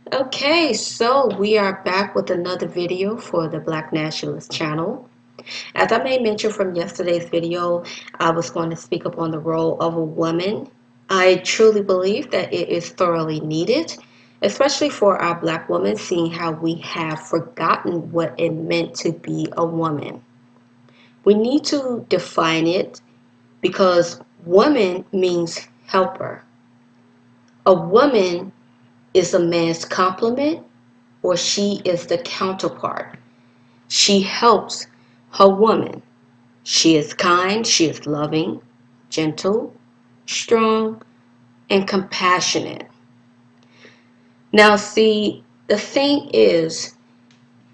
Okay, so we are back with another video for the Black Nationalist channel. As I made mention from yesterday's video, I was going to speak upon the role of a woman. I truly believe that it is thoroughly needed, especially for our Black women, seeing how we have forgotten what it meant to be a woman. We need to define it because woman means helper. A woman is a man's complement or she is the counterpart. She helps her woman. She is kind, she is loving, gentle, strong, and compassionate. Now, see, the thing is,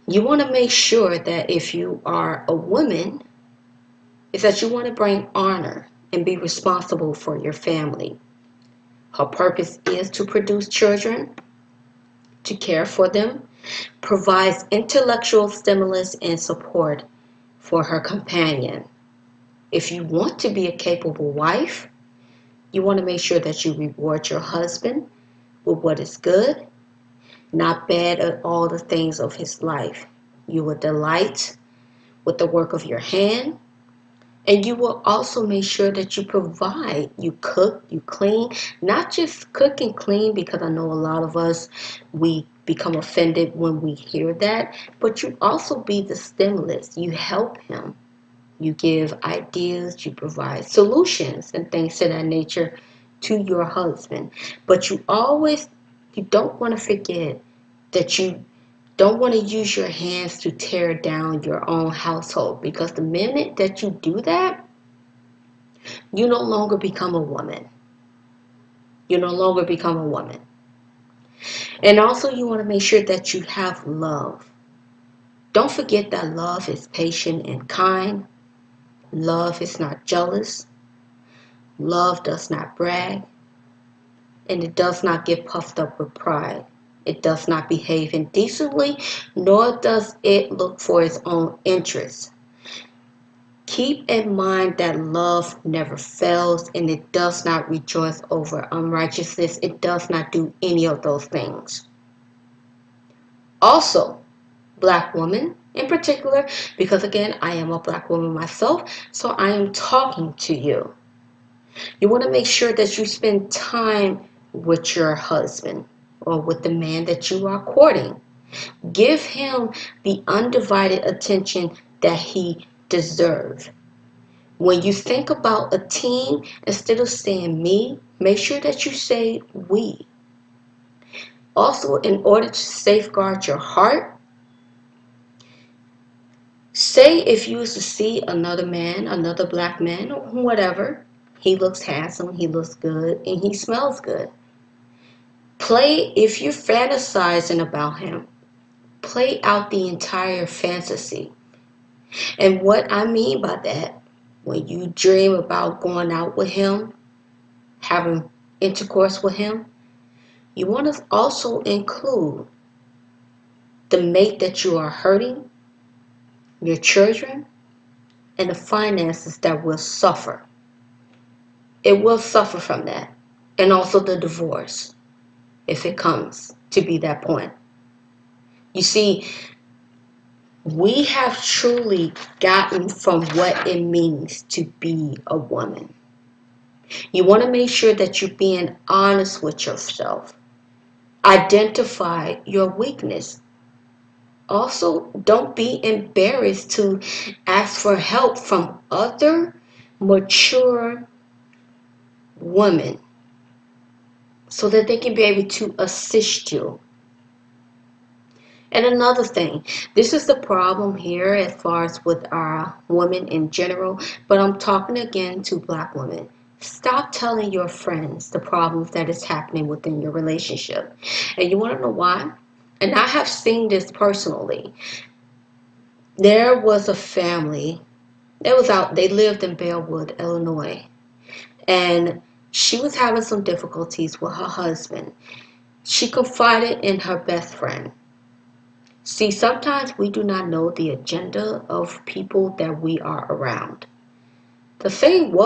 you want to make sure that if you are a woman, is that you want to bring honor and be responsible for your family. Her purpose is to produce children, to care for them, provides intellectual stimulus and support for her companion. If you want to be a capable wife, you want to make sure that you reward your husband with what is good, not bad at all the things of his life. You will delight with the work of your hand, and you will also make sure that you provide. You cook, you clean, not just cook and clean, because I know a lot of us, we become offended when we hear that, but you also be the stimulus. You help him. You give ideas, you provide solutions and things to that nature to your husband. But you don't want to forget that you don't want to use your hands to tear down your own household, because the minute that you do that, you no longer become a woman. You no longer become a woman. And also, you want to make sure that you have love. Don't forget that love is patient and kind. Love is not jealous. Love does not brag. And it does not get puffed up with pride. It does not behave indecently, nor does it look for its own interests. Keep in mind that love never fails and it does not rejoice over unrighteousness. It does not do any of those things. Also, Black woman in particular, because again, I am a Black woman myself, so I am talking to you. You want to make sure that you spend time with your husband or with the man that you are courting. Give him the undivided attention that he deserves. When you think about a team, instead of saying me, make sure that you say we. Also, in order to safeguard your heart, say if you was to see another man, another Black man, or whatever, he looks handsome, he looks good, and he smells good. Play, if you're fantasizing about him, play out the entire fantasy. And what I mean by that, when you dream about going out with him, having intercourse with him, you want to also include the mate that you are hurting, your children, and the finances that will suffer. It will suffer from that. And also the divorce, if it comes to be that point. You see, we have truly gotten from what it means to be a woman. You want to make sure that you're being honest with yourself. Identify your weakness. Also, don't be embarrassed to ask for help from other mature women so that they can be able to assist you. And another thing, this is the problem here as far as with our women in general, but I'm talking again to Black women. Stop telling your friends the problems that is happening within your relationship. And you want to know why? And I have seen this personally. There was a family that was out, they lived in Bellwood, Illinois, and she was having some difficulties with her husband. She confided in her best friend. See, sometimes we do not know the agenda of people that we are around. The thing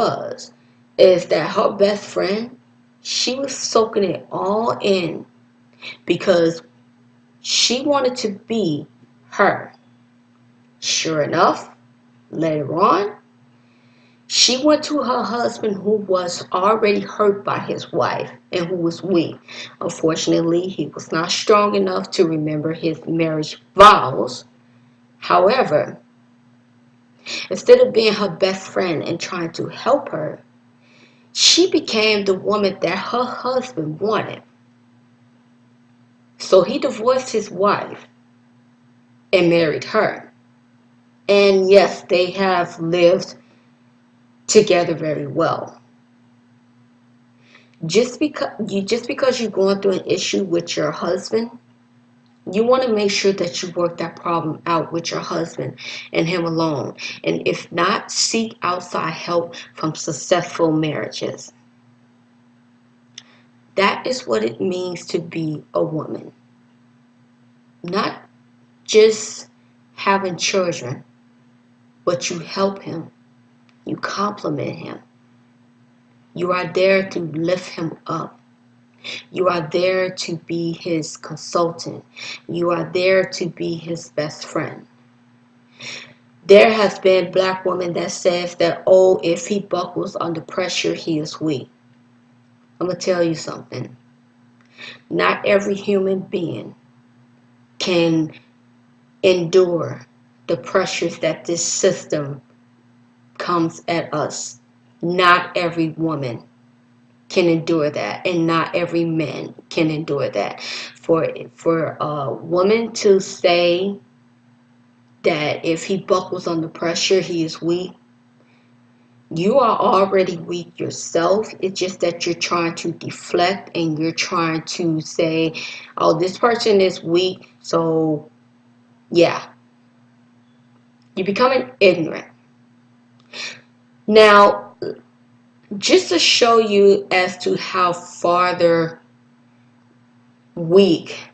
is that her best friend, she was soaking it all in because She wanted to be her. Sure enough, later on, she went to her husband who was already hurt by his wife and who was weak. Unfortunately, he was not strong enough to remember his marriage vows. However, instead of being her best friend and trying to help her, she became the woman that her husband wanted. So he divorced his wife and married her. And yes, they have lived together very well. Just because you're going through an issue with your husband, you want to make sure that you work that problem out with your husband and him alone. And if not, seek outside help from successful marriages. That is what it means to be a woman. Not just having children, but you help him, you compliment him. You are there to lift him up. You are there to be his consultant. You are there to be his best friend. There has been black women that says that, oh, if he buckles under pressure, he is weak. I'm going to tell you something. Not every human being can endure the pressures that this system comes at us. Not every woman can endure that, and not every man can endure that. For a woman to say that if he buckles under pressure, he is weak, you are already weak yourself. It's just that you're trying to deflect and you're trying to say, oh, this person is weak, so yeah. You're becoming ignorant. Now, just to show you as to how farther weak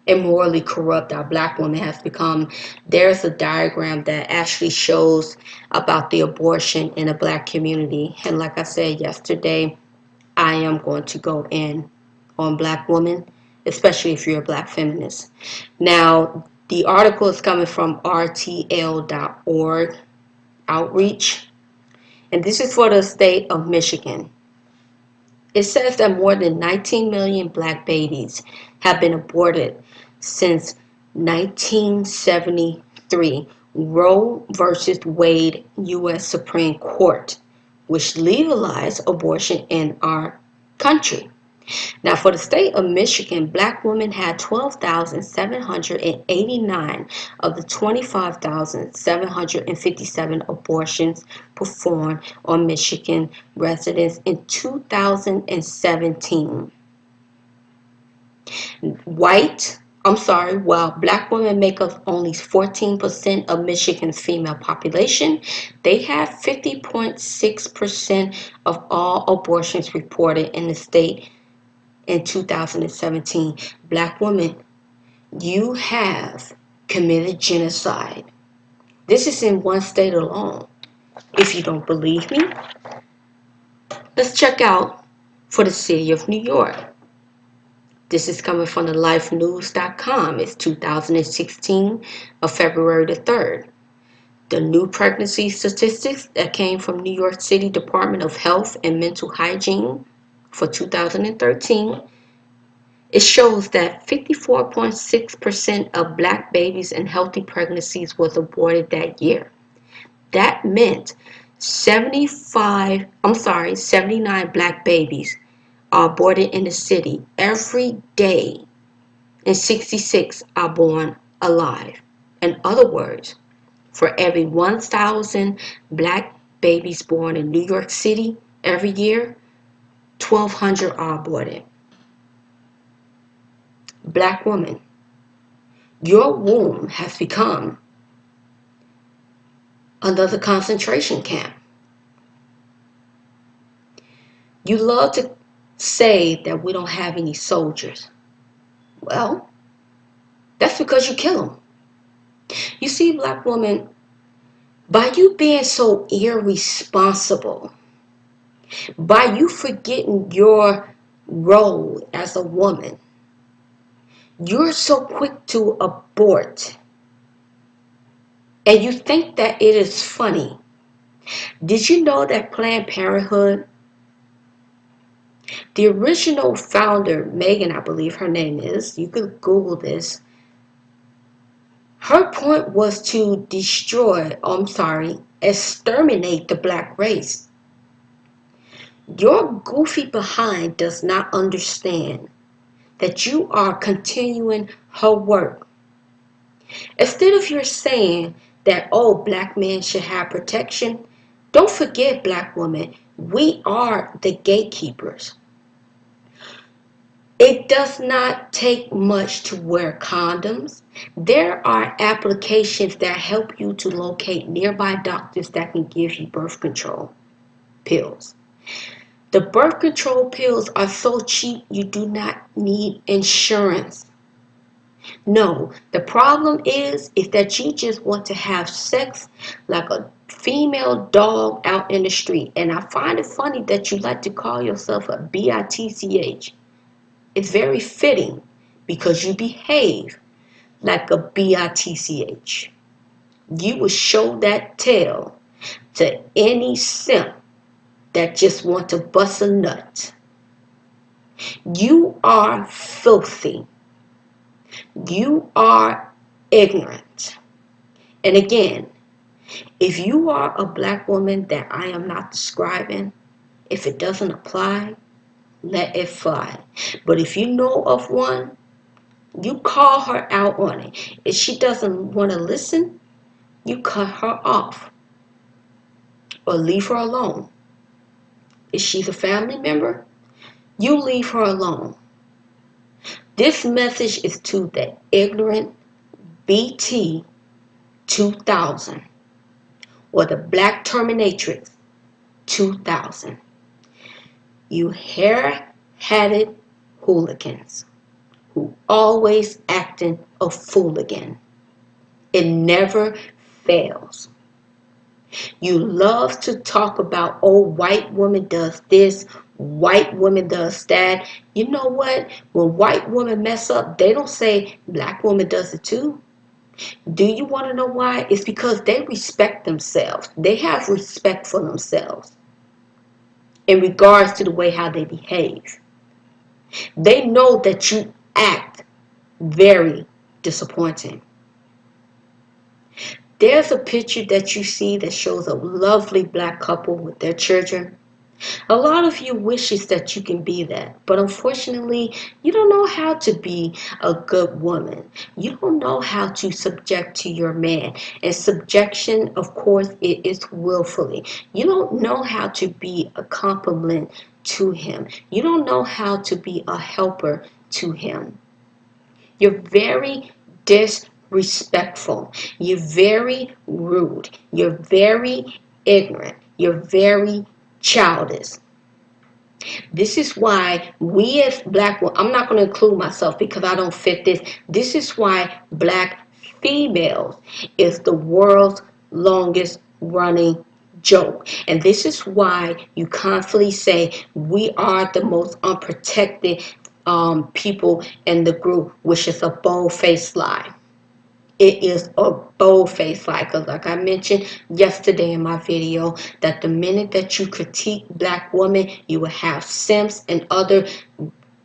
and morally corrupt our black woman has become, there's a diagram that actually shows about the abortion in the black community. And like I said yesterday, I am going to go in on black women, especially if you're a black feminist. Now, the article is coming from rtl.org outreach, and this is for the state of Michigan. It says that more than 19 million black babies have been aborted since 1973, Roe versus Wade U.S. Supreme Court, which legalized abortion in our country. Now, for the state of Michigan, black women had 12,789 of the 25,757 abortions performed on Michigan residents in 2017. While black women make up only 14% of Michigan's female population, they have 50.6% of all abortions reported in the state in 2017. Black women, you have committed genocide. This is in one state alone. If you don't believe me, let's check out for the city of New York. This is coming from the lifenews.com. It's 2016 of February the 3rd. The new pregnancy statistics that came from New York City Department of Health and Mental Hygiene for 2013. It shows that 54.6% of black babies in healthy pregnancies was aborted that year. That meant 79 black babies are aborted in the city every day, and 66 are born alive. In other words, for every 1,000 black babies born in New York City every year, 1,200 are aborted. Black woman, your womb has become another concentration camp. You love to say that we don't have any soldiers. Well, that's because you kill them. You see, black woman, by you being so irresponsible, by you forgetting your role as a woman, You're so quick to abort, and you think that it is funny. Did you know that Planned Parenthood, the original founder, Megan, I believe her name is, you could Google this, her point was to exterminate the black race. Your goofy behind does not understand that you are continuing her work. Instead of you saying that, oh, black men should have protection, don't forget, black women, we are the gatekeepers. It does not take much to wear condoms. There are applications that help you to locate nearby doctors that can give you birth control pills. The birth control pills are so cheap you do not need insurance. No, the problem is that you just want to have sex like a female dog out in the street. And I find it funny that you like to call yourself a bitch. It's very fitting because you behave like a bitch. You will show that tail to any simp that just want to bust a nut. You are filthy. You are ignorant. And again, if you are a black woman that I am not describing, if it doesn't apply, let it fly. But if you know of one, you call her out on it. If she doesn't want to listen, you cut her off or leave her alone. If she's a family member, you leave her alone. This message is to the ignorant BT 2000 or the Black Terminatrix 2000. You hair-hatted hooligans who always acting a fooligan. It never fails. You love to talk about, oh, white woman does this, white woman does that. You know what? When white women mess up, they don't say black woman does it too. Do you want to know why? It's because they respect themselves. They have respect for themselves in regards to the way how they behave. They know that you act very disappointing. There's a picture that you see that shows a lovely black couple with their children. A lot of you wishes that you can be that, but unfortunately, you don't know how to be a good woman. You don't know how to subject to your man. And subjection, of course, it is willfully. You don't know how to be a compliment to him. You don't know how to be a helper to him. You're very disrespectful. You're very rude. You're very ignorant. You're very childish. This is why we as black women, I'm not going to include myself because I don't fit this. This is why black females is the world's longest running joke. And this is why you constantly say we are the most unprotected people in the group, which is a bold-faced lie. It is a bold-faced lie, because like I mentioned yesterday in my video, that the minute that you critique black women, you will have simps and other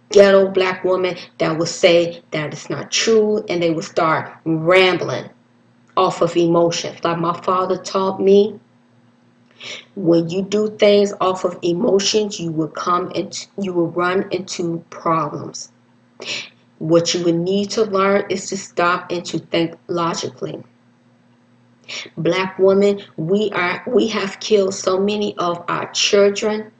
ghetto black women that will say that it's not true, and they will start rambling off of emotions. Like my father taught me, when you do things off of emotions, you will run into problems. What you would need to learn is to stop and to think logically. Black women, we have killed so many of our children.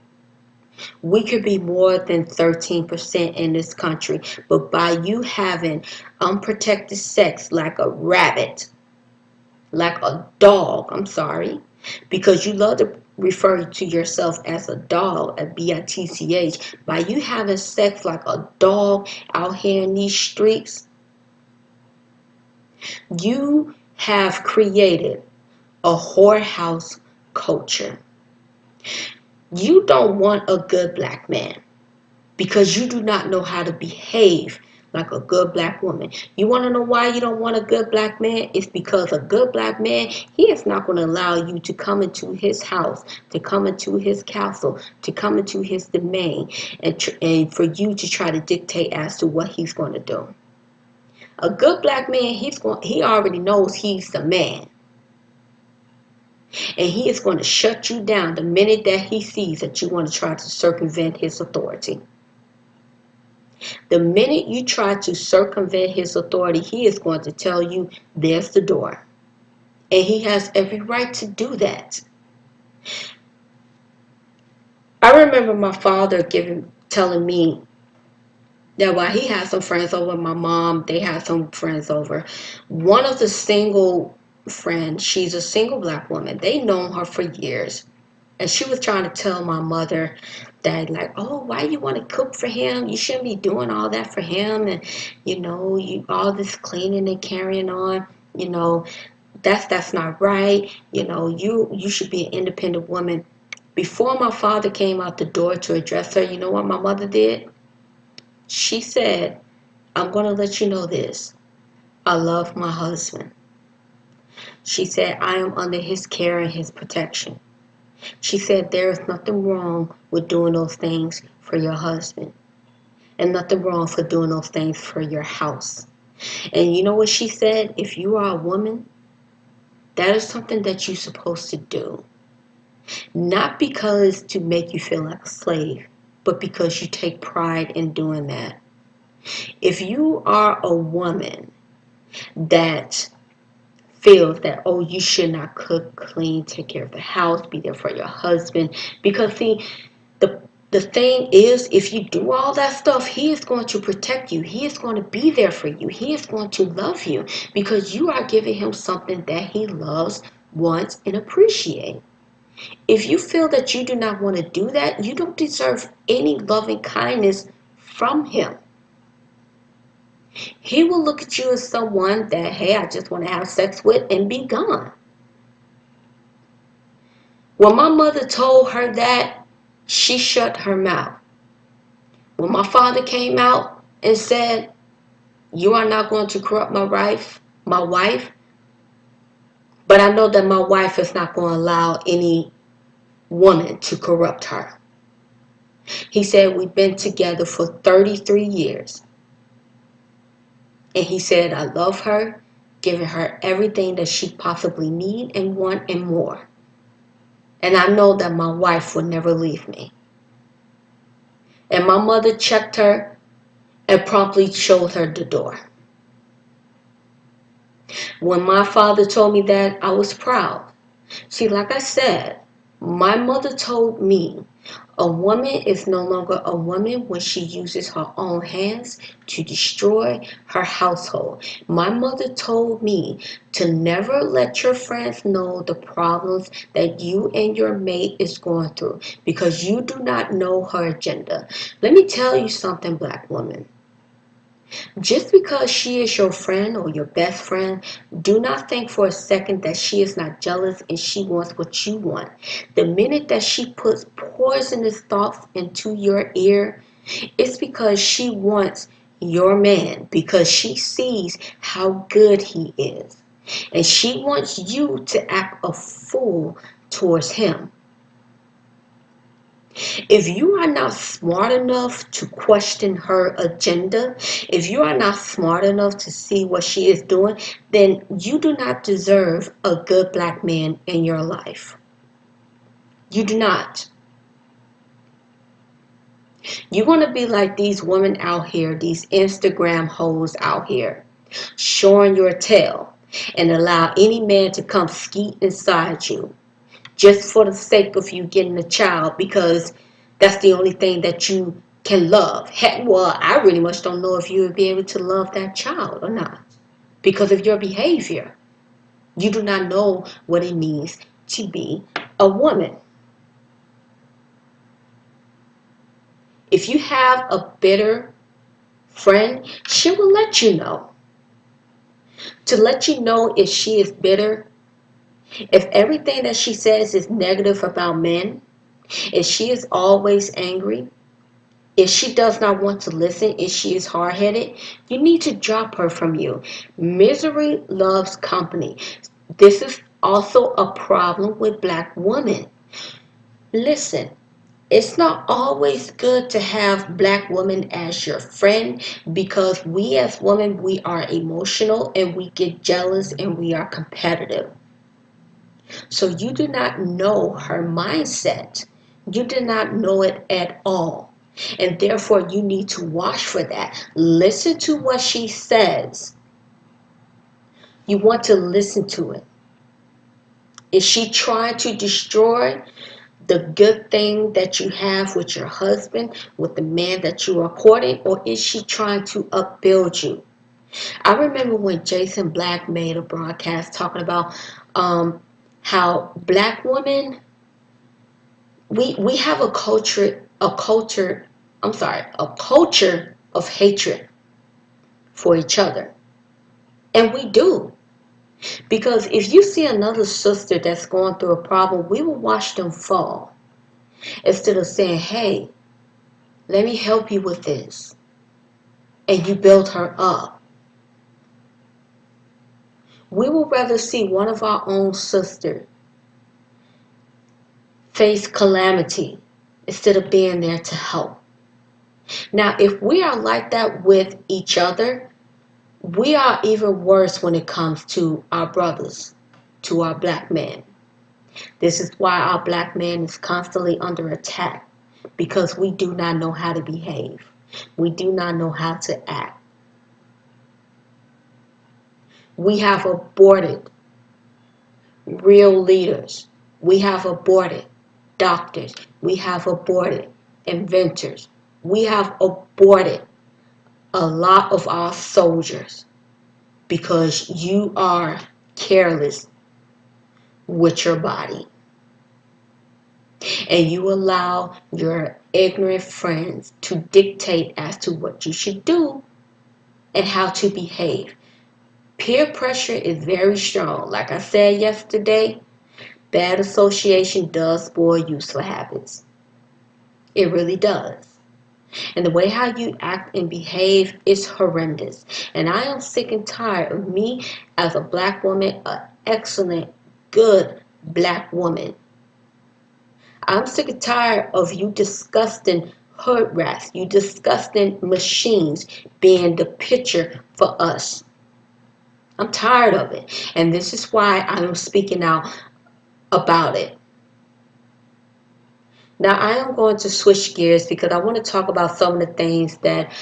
We could be more than 13% in this country, but by you having unprotected sex like a rabbit, like a dog, I'm sorry, because you love to refer to yourself as a dog, a bitch, by you having sex like a dog out here in these streets, you have created a whorehouse culture. You don't want a good black man because you do not know how to behave like a good black woman. You want to know why you don't want a good black man? It's because a good black man, he is not going to allow you to come into his house, to come into his castle, to come into his domain, and for you to try to dictate as to what he's going to do. A good black man, he already knows he's the man. And he is going to shut you down the minute that he sees that you want to try to circumvent his authority. The minute you try to circumvent his authority, he is going to tell you, there's the door. And he has every right to do that. I remember my father telling me that while he had some friends over, my mom, they had some friends over. One of the single friends, she's a single black woman. They known her for years. And she was trying to tell my mother that, like, oh, why you want to cook for him? You shouldn't be doing all that for him. And, you all this cleaning and carrying on, that's not right. You should be an independent woman. Before my father came out the door to address her, you know what my mother did? She said, I'm going to let you know this. I love my husband. She said, I am under his care and his protection. She said, there is nothing wrong with doing those things for your husband. And nothing wrong for doing those things for your house. And you know what she said? If you are a woman, that is something that you're supposed to do. Not because to make you feel like a slave, but because you take pride in doing that. If you are a woman that feels that, oh, you should not cook, clean, take care of the house, be there for your husband, because see, the thing is, if you do all that stuff, he is going to protect you. He is going to be there for you. He is going to love you because you are giving him something that he loves, wants, and appreciates. If you feel that you do not want to do that, you don't deserve any loving kindness from him. He will look at you as someone that, hey, I just want to have sex with and be gone. When my mother told her that, she shut her mouth. When my father came out and said, you are not going to corrupt my wife, but I know that my wife is not going to allow any woman to corrupt her. He said, we've been together for 33 years. And he said, I love her, giving her everything that she possibly need and want and more. And I know that my wife will never leave me. And my mother checked her and promptly showed her the door. When my father told me that, I was proud. See, like I said, my mother told me a woman is no longer a woman when she uses her own hands to destroy her household. My mother told me to never let your friends know the problems that you and your mate is going through because you do not know her agenda. Let me tell you something, black woman. Just because she is your friend or your best friend, do not think for a second that she is not jealous and she wants what you want. The minute that she puts poisonous thoughts into your ear, it's because she wants your man, because she sees how good he is. And she wants you to act a fool towards him. If you are not smart enough to question her agenda, if you are not smart enough to see what she is doing, then you do not deserve a good black man in your life. You do not. You're going to be like these women out here, these Instagram hoes out here, showing your tail and allow any man to come skeet inside you just for the sake of you getting a child because that's the only thing that you can love. Heck, well, I really much don't know if you would be able to love that child or not because of your behavior. You do not know what it means to be a woman. If you have a bitter friend, she will let you know. To let you know if she is bitter, if everything that she says is negative about men, if she is always angry, If she does not want to listen, if she is hard-headed, you need to drop her from you. Misery loves company. This is also a problem with black women. Listen, it's not always good to have black women as your friend, because we as women, we are emotional and we get jealous and we are competitive. So you do not know her mindset. You do not know it at all. And therefore, you need to watch for that. Listen to what she says. You want to listen to it. Is she trying to destroy the good thing that you have with your husband, with the man that you are courting, or is she trying to upbuild you? I remember when Jason Black made a broadcast talking about how black women, we have a culture of hatred for each other. And we do. Because if you see another sister that's going through a problem, we will watch them fall. Instead of saying, hey, let me help you with this. And you build her up. We would rather see one of our own sisters face calamity instead of being there to help. Now, if we are like that with each other, we are even worse when it comes to our brothers, to our black men. This is why our black man is constantly under attack, because we do not know how to behave. We do not know how to act. We have aborted real leaders. We have aborted doctors. We have aborted inventors. We have aborted a lot of our soldiers because you are careless with your body. And you allow your ignorant friends to dictate as to what you should do and how to behave. Peer pressure is very strong. Like I said yesterday, bad association does spoil useful habits. It really does. And the way how you act and behave is horrendous. And I am sick and tired of me as a black woman, an excellent, good black woman. I'm sick and tired of you disgusting hood rats, you disgusting machines being the picture for us. I'm tired of it. And this is why I'm speaking out about it. Now I am going to switch gears because I want to talk about some of the things that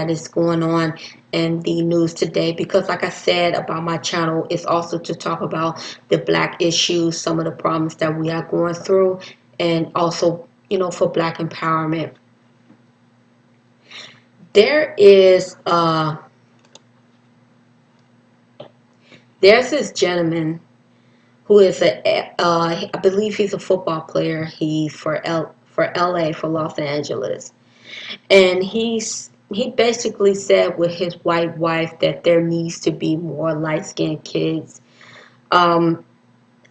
is going on in the news today. Because like I said about my channel, it's also to talk about the black issues, some of the problems that we are going through, and also, for black empowerment. There is there's this gentleman who is I believe he's a football player. He's for LA, for Los Angeles. And he basically said with his white wife that there needs to be more light-skinned kids.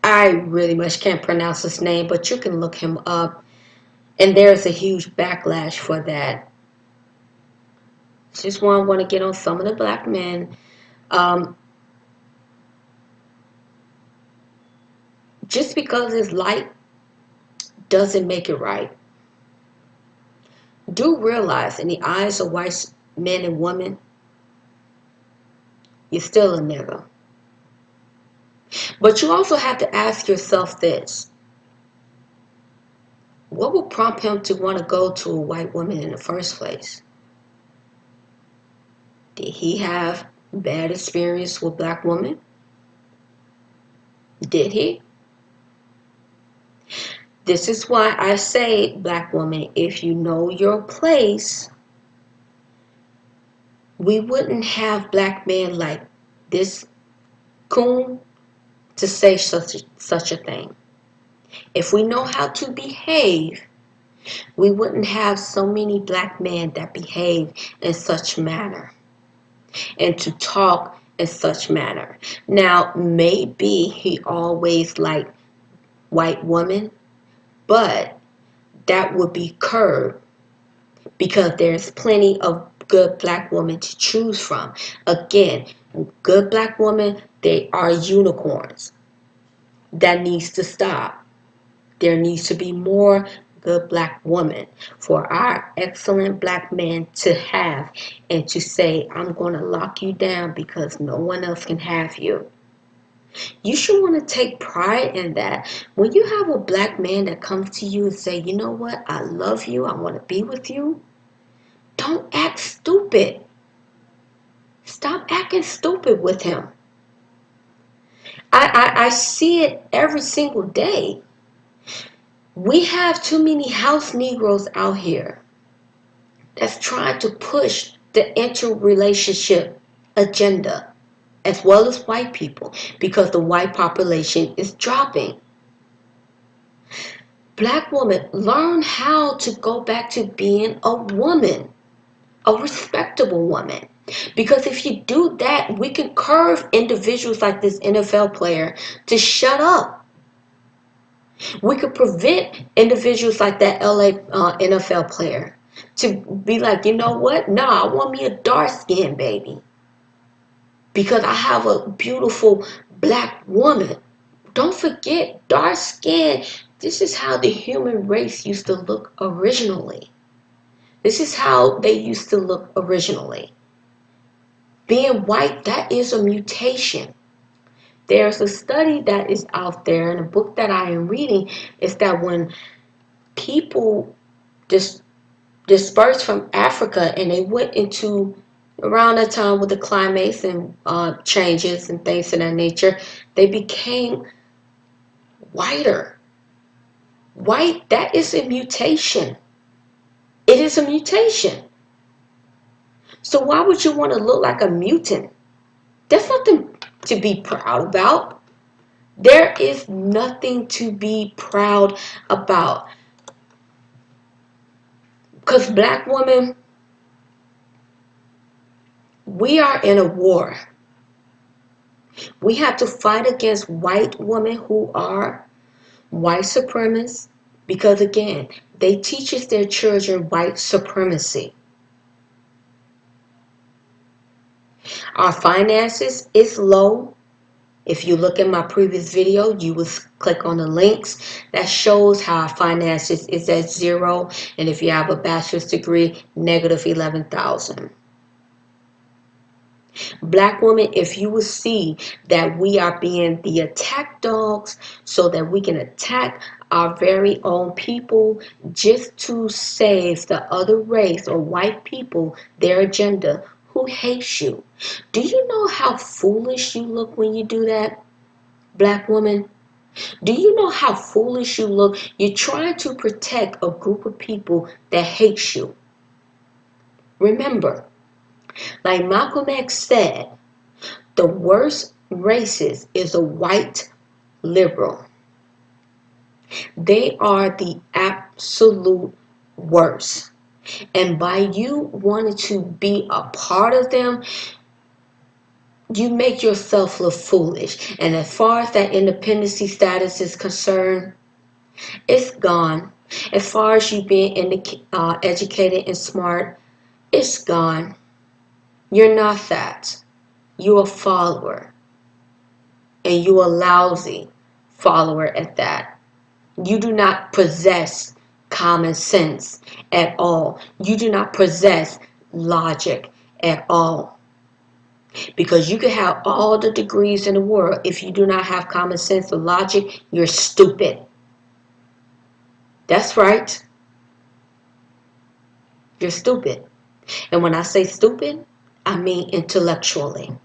I really much can't pronounce his name, but you can look him up. And there's a huge backlash for that. Just want to get on some of the black men. Just because it's light doesn't make it right. Do realize in the eyes of white men and women, you're still a nigger. But you also have to ask yourself this. What would prompt him to want to go to a white woman in the first place? Did he have bad experience with black women? Did he? This is why I say, black woman, if you know your place, we wouldn't have black men like this coon to say such a thing. If we know how to behave, we wouldn't have so many black men that behave in such manner and to talk in such manner. Now, maybe he always liked white women, but that would be curbed because there's plenty of good black women to choose from. Again, good black women, they are unicorns. That needs to stop. There needs to be more good black women for our excellent black men to have and to say, I'm going to lock you down because no one else can have you. You should want to take pride in that. When you have a black man that comes to you and say, you know what, I love you, I want to be with you, don't act stupid. Stop acting stupid with him. I see it every single day. We have too many house Negroes out here that's trying to push the interrelationship agenda, as well as white people, because the white population is dropping. Black women, learn how to go back to being a woman, a respectable woman. Because if you do that, we can curve individuals like this NFL player to shut up. We could prevent individuals like that LA NFL player to be like, you know what? Nah, I want me a dark skinned baby because I have a beautiful black woman. Don't forget, dark skin, this is how the human race used to look originally. This is how they used to look originally. Being white, that is a mutation. There's a study that is out there, and a book that I am reading is that when people dispersed from Africa and they went into around that time with the climates and changes and things of that nature, they became whiter. White, that is a mutation. It is a mutation. So why would you want to look like a mutant? There's nothing to be proud about. There is nothing to be proud about. Because black women, we are in a war. We have to fight against white women who are white supremacists because, again, they teach their children white supremacy. Our finances is low. If you look at my previous video, you will click on the links that shows how our finances is at zero. And if you have a bachelor's degree, negative 11,000. Black women, if you will see that we are being the attack dogs so that we can attack our very own people just to save the other race or white people their agenda who hates you. Do you know how foolish you look when you do that, black woman? Do you know how foolish you look? You're trying to protect a group of people that hates you. Remember, like Malcolm X said, the worst racist is a white liberal. They are the absolute worst. And by you wanting to be a part of them, you make yourself look foolish. And as far as that independency status is concerned, it's gone. As far as you being educated and smart, it's gone. You're not that. You're a follower. And you're a lousy follower at that. You do not possess common sense at all. You do not possess logic at all. Because you can have all the degrees in the world. If you do not have common sense or logic, you're stupid. That's right. You're stupid. And when I say stupid, I mean intellectually.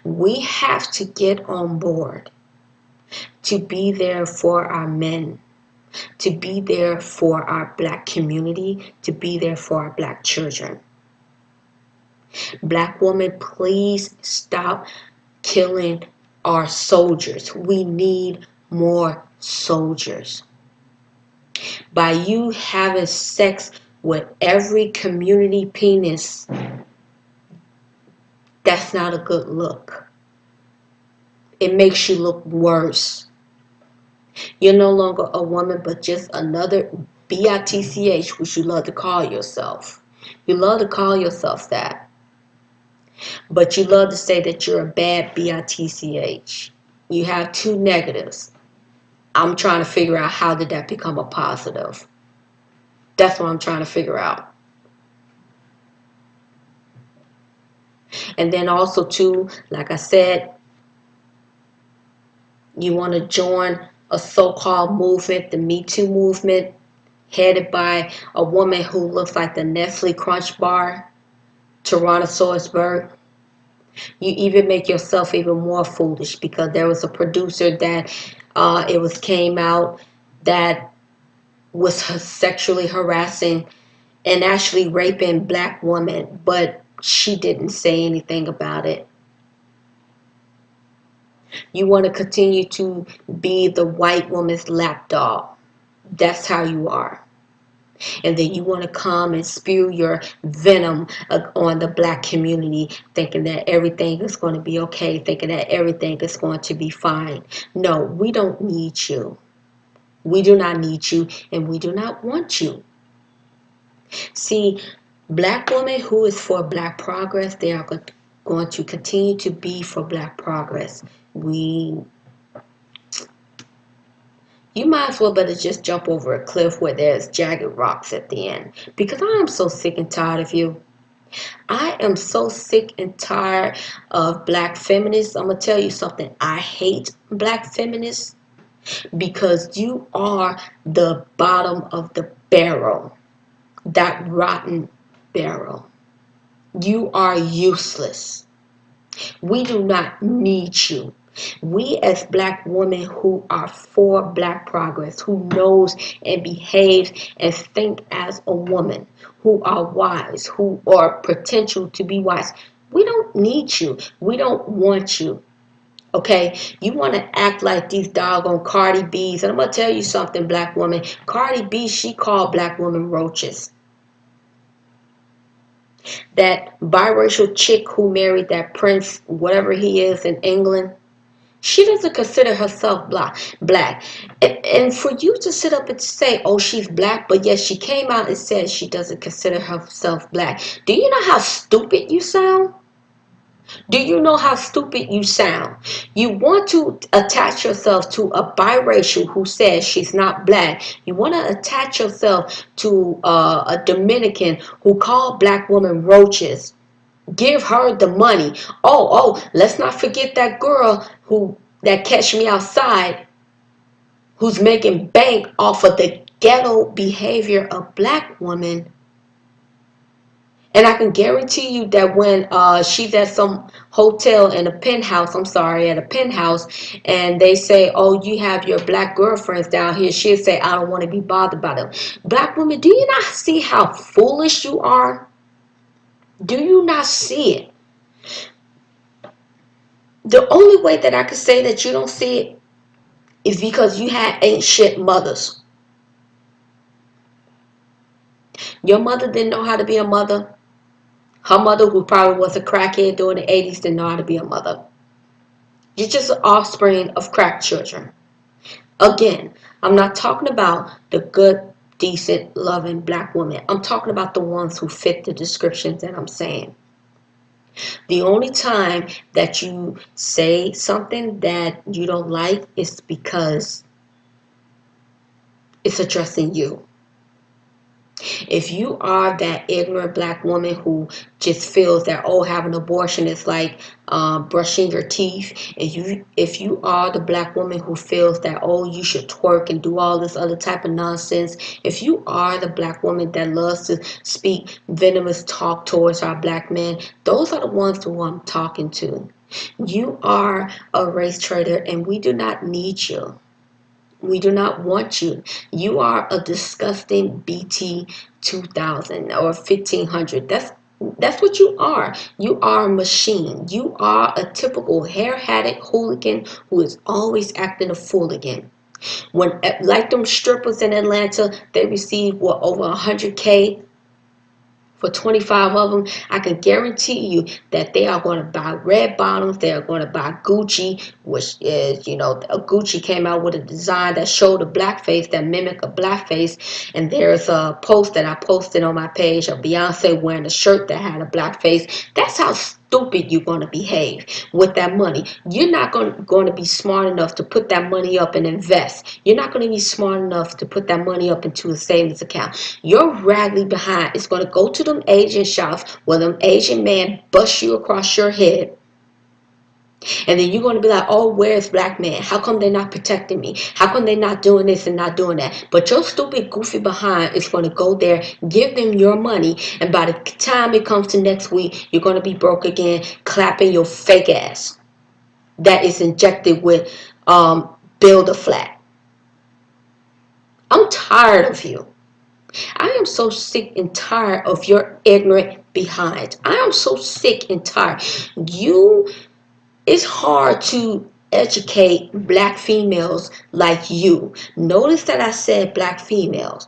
We have to get on board to be there for our men, to be there for our black community, to be there for our black children. Black women, please stop killing our soldiers. We need more soldiers. By you having sex with every community penis, that's not a good look. It makes you look worse. You're no longer a woman, but just another BITCH, which you love to call yourself. You love to call yourself that. But you love to say that you're a bad BITCH. You have two negatives. I'm trying to figure out how did that become a positive. That's what I'm trying to figure out. And then also too, like I said, you want to join a so-called movement, the Me Too movement, headed by a woman who looks like the Nestle Crunch Bar, Tyrannosaurus Bird. You even make yourself even more foolish because there was a producer that came out that was sexually harassing and actually raping black women, but she didn't say anything about it. You want to continue to be the white woman's lapdog. That's how you are. And then you want to come and spew your venom on the black community, thinking that everything is going to be okay, thinking that everything is going to be fine. No, we don't need you. We do not need you, and we do not want you. See, black women who is for black progress, they are going to continue to be for black progress. You might as well better just jump over a cliff where there's jagged rocks at the end. Because I am so sick and tired of you. I am so sick and tired of black feminists. I'm going to tell you something. I hate black feminists because you are the bottom of the barrel. That rotten barrel. You are useless. We do not need you. We as black women who are for black progress, who knows and behaves and think as a woman, who are wise, who are potential to be wise, we don't need you. We don't want you. Okay, you want to act like these doggone Cardi B's, and I'm gonna tell you something, black woman. Cardi B, she called black women roaches. That biracial chick who married that prince, whatever he is in England, she doesn't consider herself black. And for you to sit up and say, oh, she's black, but yet she came out and said she doesn't consider herself black. Do you know how stupid you sound? Do you know how stupid you sound? You want to attach yourself to a biracial who says she's not black. You want to attach yourself to a Dominican who called black women roaches. Give her the money. Let's not forget that girl that catch me outside, who's making bank off of the ghetto behavior of black women. And I can guarantee you that when she's at some hotel in a penthouse, at a penthouse, and they say, oh, you have your black girlfriends down here, she'll say, I don't want to be bothered by them. Black women, do you not see how foolish you are? Do you not see it? The only way that I could say that you don't see it is because you had ain't shit mothers. Your mother didn't know how to be a mother. Her mother, who probably was a crackhead during the 80s, didn't know how to be a mother. You're just an offspring of crack children. Again, I'm not talking about the good, decent, loving black women. I'm talking about the ones who fit the descriptions that I'm saying. The only time that you say something that you don't like is because it's addressing you. If you are that ignorant black woman who just feels that, oh, having an abortion is like brushing your teeth, and if you are the black woman who feels that, oh, you should twerk and do all this other type of nonsense, if you are the black woman that loves to speak venomous talk towards our black men, those are the ones who I'm talking to. You are a race traitor, and we do not need you. We do not want you. You are a disgusting BT 2000 or 1500. That's what you are. You are a machine. You are a typical hair-hatted hooligan who is always acting a fooligan. When, like them strippers in Atlanta, they receive over 100K for 25 of them, I can guarantee you that they are going to buy red bottoms. They are going to buy Gucci, which is, Gucci came out with a design that showed a black face, that mimic a black face. And there's a post that I posted on my page of Beyonce wearing a shirt that had a black face. That's how stupid you're going to behave with that money. You're not going to be smart enough to put that money up and invest. You're not going to be smart enough to put that money up into a savings account. Your raggedy behind is going to go to them Asian shops where them Asian man bust you across your head. And then you're going to be like, oh, where's black man? How come they're not protecting me? How come they're not doing this and not doing that? But your stupid, goofy behind is going to go there, give them your money, and by the time it comes to next week, you're going to be broke again, clapping your fake ass that is injected with Build a Flat. I'm tired of you. I am so sick and tired of your ignorant behind. I am so sick and tired. It's hard to educate black females like you. Notice that I said black females.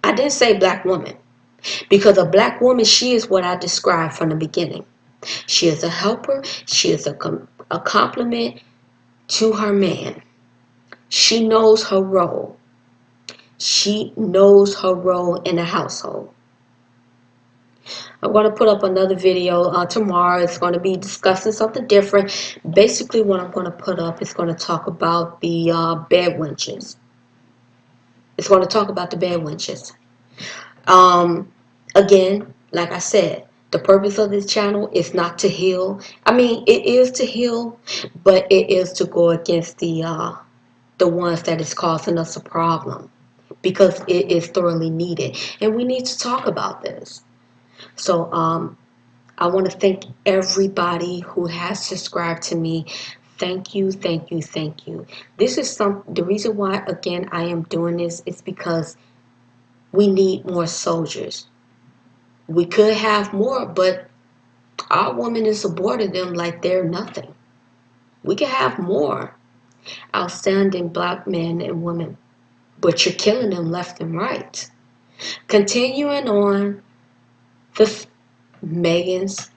I didn't say black woman. Because a black woman, she is what I described from the beginning. She is a helper. She is a complement to her man. She knows her role. She knows her role in the household. I'm going to put up another video tomorrow. It's going to be discussing something different. Basically, what I'm going to put up is going to talk about the bed wenches. It's going to talk about the bed wenches. Again, like I said, the purpose of this channel is not to heal. I mean, it is to heal, but it is to go against the ones that is causing us a problem, because it is thoroughly needed, and we need to talk about this. So I want to thank everybody who has subscribed to me. Thank you, thank you, thank you. This is the reason why, again, I am doing this is because we need more soldiers. We could have more, but our woman is aborting them like they're nothing. We could have more outstanding black men and women, but you're killing them left and right. Continuing on, the Megan's,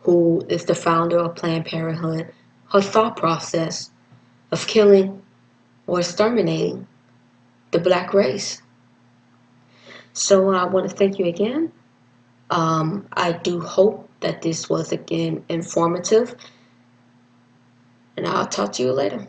who is the founder of Planned Parenthood, her thought process of killing or exterminating the black race. So I want to thank you again. I do hope that this was, again, informative, and I'll talk to you later.